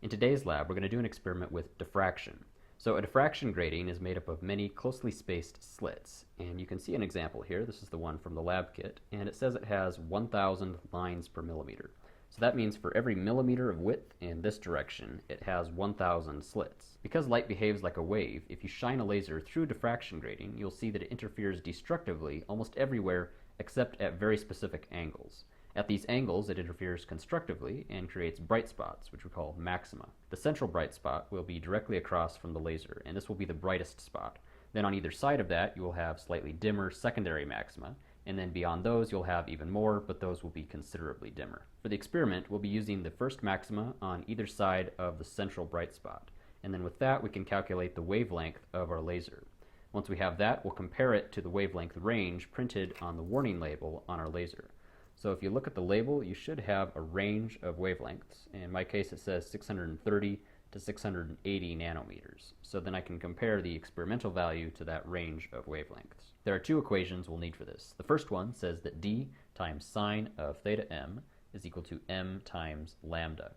In today's lab, we're going to do an experiment with diffraction. So a diffraction grating is made up of many closely spaced slits, and you can see an example here. This is the one from the lab kit, and it says it has 1,000 lines per millimeter. So that means for every millimeter of width in this direction, it has 1,000 slits. Because light behaves like a wave, if you shine a laser through a diffraction grating, you'll see that it interferes destructively almost everywhere except at very specific angles. At these angles, it interferes constructively and creates bright spots, which we call maxima. The central bright spot will be directly across from the laser, and this will be the brightest spot. Then on either side of that, you will have slightly dimmer secondary maxima, and then beyond those, you'll have even more, but those will be considerably dimmer. For the experiment, we'll be using the first maxima on either side of the central bright spot, and then with that, we can calculate the wavelength of our laser. Once we have that, we'll compare it to the wavelength range printed on the warning label on our laser. So if you look at the label, you should have a range of wavelengths. In my case, it says 630 to 680 nanometers. So then I can compare the experimental value to that range of wavelengths. There are two equations we'll need for this. The first one says that d times sine of theta m is equal to m times lambda.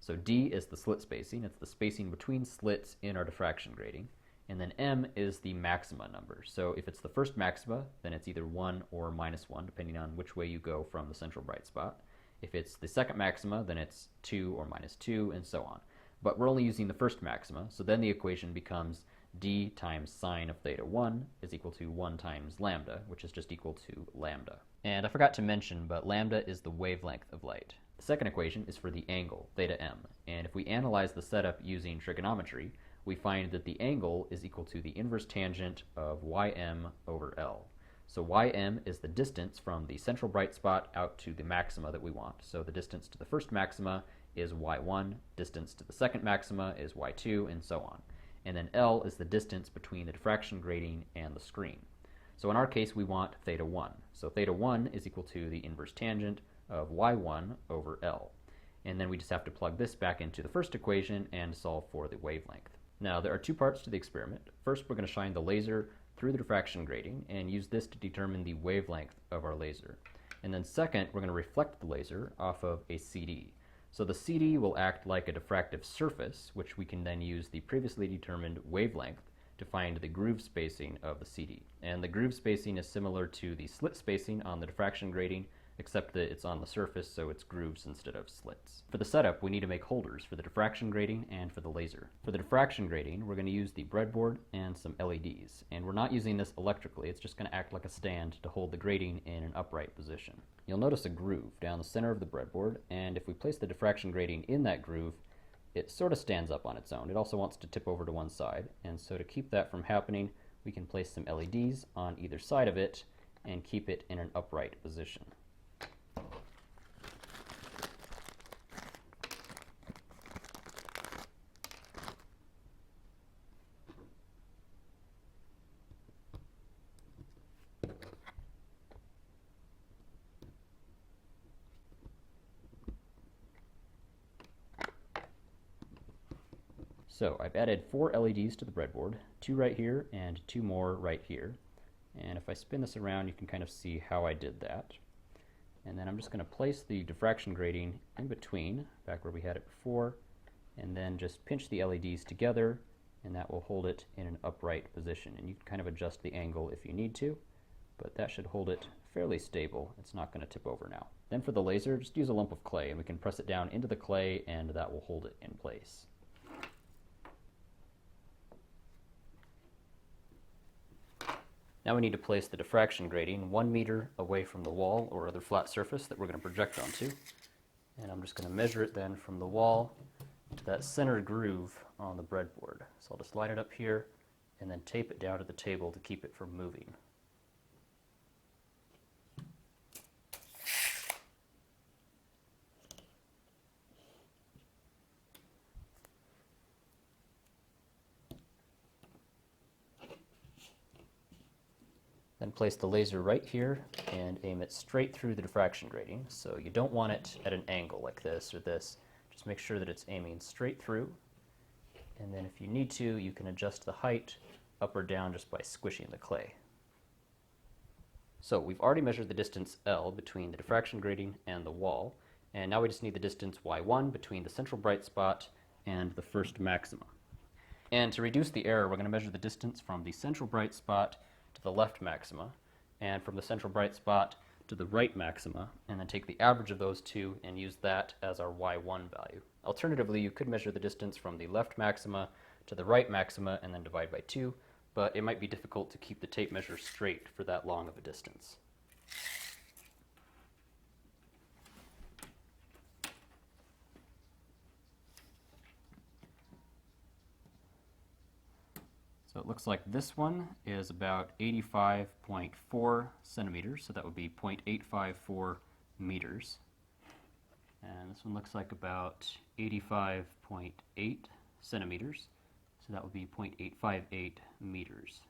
So d is the slit spacing. It's the spacing between slits in our diffraction grating. And then m is the maxima number. So if it's the first maxima, then it's either 1 or minus 1, depending on which way you go from the central bright spot. If it's the second maxima, then it's 2 or minus 2, and so on. But we're only using the first maxima, so then the equation becomes d times sine of theta 1 is equal to 1 times lambda, which is just equal to lambda. And I forgot to mention, but lambda is the wavelength of light. The second equation is for the angle, theta m. And if we analyze the setup using trigonometry, we find that the angle is equal to the inverse tangent of ym over L. So ym is the distance from the central bright spot out to the maxima that we want. So the distance to the first maxima is y1, distance to the second maxima is y2, and so on. And then L is the distance between the diffraction grating and the screen. So in our case, we want theta 1. So theta 1 is equal to the inverse tangent of y1 over L. And then we just have to plug this back into the first equation and solve for the wavelength. Now, there are two parts to the experiment. First, we're going to shine the laser through the diffraction grating and use this to determine the wavelength of our laser. And then second, we're going to reflect the laser off of a CD. So the CD will act like a diffractive surface, which we can then use the previously determined wavelength to find the groove spacing of the CD. And the groove spacing is similar to the slit spacing on the diffraction grating, except that it's on the surface, so it's grooves instead of slits. For the setup, we need to make holders for the diffraction grating and for the laser. For the diffraction grating, we're going to use the breadboard and some LEDs. And we're not using this electrically, it's just going to act like a stand to hold the grating in an upright position. You'll notice a groove down the center of the breadboard, and if we place the diffraction grating in that groove, it sort of stands up on its own. It also wants to tip over to one side, and so to keep that from happening, we can place some LEDs on either side of it and keep it in an upright position. So I've added 4 LEDs to the breadboard, 2 right here and 2 more right here. And if I spin this around, you can kind of see how I did that. And then I'm just going to place the diffraction grating in between, back where we had it before, and then just pinch the LEDs together, and that will hold it in an upright position. And you can kind of adjust the angle if you need to, but that should hold it fairly stable. It's not going to tip over now. Then for the laser, just use a lump of clay, and we can press it down into the clay, and that will hold it in place. Now we need to place the diffraction grating 1 meter away from the wall or other flat surface that we're going to project onto. And I'm just going to measure it then from the wall to that center groove on the breadboard. So I'll just line it up here and then tape it down to the table to keep it from moving. Then place the laser right here and aim it straight through the diffraction grating. So you don't want it at an angle like this or this. Just make sure that it's aiming straight through. And then if you need to, you can adjust the height up or down just by squishing the clay. So we've already measured the distance L between the diffraction grating and the wall. And now we just need the distance y1 between the central bright spot and the first maxima. And to reduce the error, we're going to measure the distance from the central bright spot to the left maxima, and from the central bright spot to the right maxima, and then take the average of those two and use that as our y1 value. Alternatively, you could measure the distance from the left maxima to the right maxima and then divide by 2, but it might be difficult to keep the tape measure straight for that long of a distance. So it looks like this one is about 85.4 centimeters, so that would be 0.854 meters. And this one looks like about 85.8 centimeters, so that would be 0.858 meters.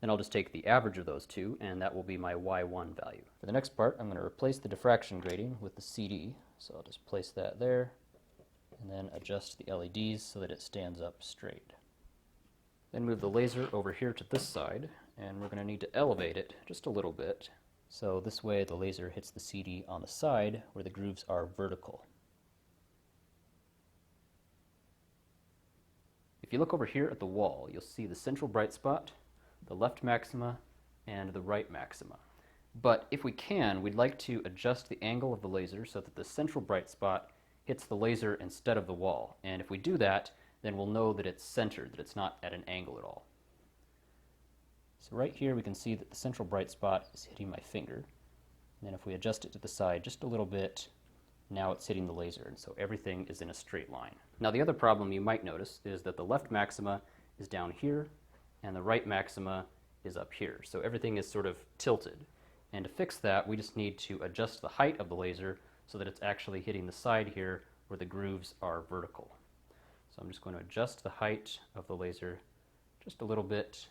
Then I'll just take the average of those two, and that will be my y1 value. For the next part, I'm going to replace the diffraction grating with the CD, so I'll just place that there, and then adjust the LEDs so that it stands up straight. Then move the laser over here to this side, and we're going to need to elevate it just a little bit. So this way the laser hits the CD on the side where the grooves are vertical. If you look over here at the wall, you'll see the central bright spot, the left maxima, and the right maxima. But if we can, we'd like to adjust the angle of the laser so that the central bright spot hits the laser instead of the wall. And if we do that, then we'll know that it's centered, that it's not at an angle at all. So right here we can see that the central bright spot is hitting my finger. And then if we adjust it to the side just a little bit, now it's hitting the laser, and so everything is in a straight line. Now the other problem you might notice is that the left maxima is down here, and the right maxima is up here. So everything is sort of tilted. And to fix that, we just need to adjust the height of the laser so that it's actually hitting the side here where the grooves are vertical. So I'm just going to adjust the height of the laser just a little bit,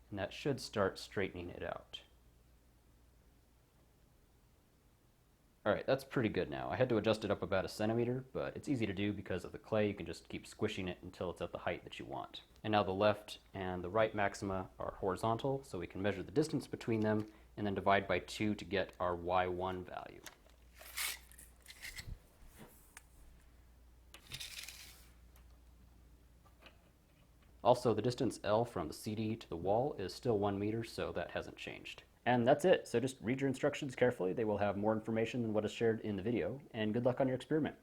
and that should start straightening it out. Alright, that's pretty good now. I had to adjust it up about 1 centimeter, but it's easy to do because of the clay. You can just keep squishing it until it's at the height that you want. And now the left and the right maxima are horizontal, so we can measure the distance between them and then divide by 2 to get our y1 value. Also, the distance L from the CD to the wall is still 1 meter, so that hasn't changed. And that's it. So just read your instructions carefully. They will have more information than what is shared in the video, and good luck on your experiment.